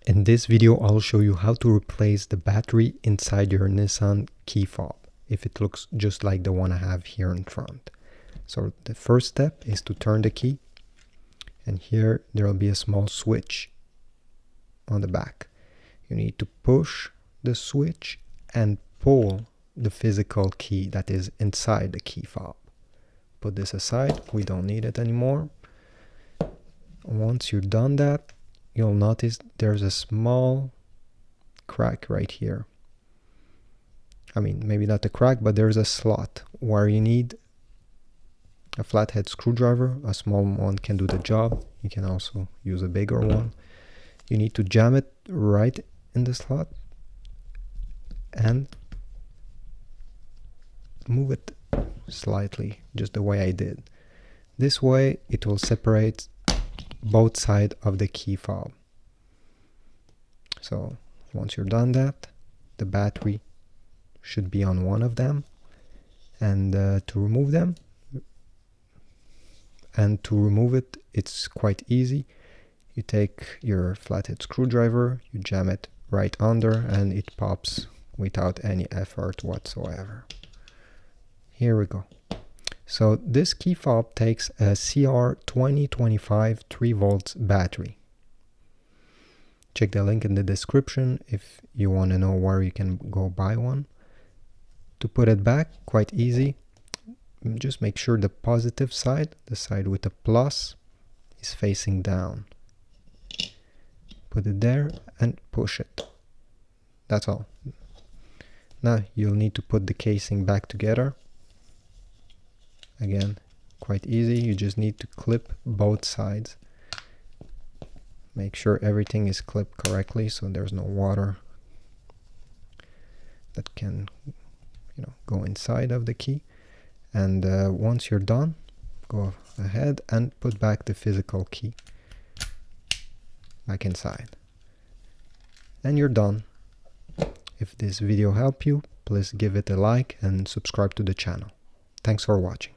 In this video, I'll show you how to replace the battery inside your Nissan key fob if it looks just like the one I have here in front. So the first step is to turn the key, and here there will be a small switch on the back. You need to push the switch and pull the physical key that is inside the key fob. Put this aside, we don't need it anymore. Once you've done that, you'll notice there's a small crack right here. I mean, maybe not a crack, but there's a slot where you need a flathead screwdriver. A small one can do the job. You can also use a bigger one. You need to jam it right in the slot and move it slightly, just the way I did. This way it will separate both sides of the key fob. So once you're done that, the battery should be on one of them, and to remove it, it's quite easy. You take your flathead screwdriver, you jam it right under, and it pops without any effort whatsoever. Here we go. So this key fob takes a CR2025 3 volts battery. Check the link in the description if you want to know where you can go buy one. To put it back, quite easy. Just make sure the positive side, the side with a plus, is facing down. Put it there and push it. That's all. Now you'll need to put the casing back together. Again, quite easy. You just need to clip both sides. Make sure everything is clipped correctly so there's no water that can, go inside of the key. And once you're done, go ahead and put back the physical key back inside. And you're done. If this video helped you, please give it a like and subscribe to the channel. Thanks for watching.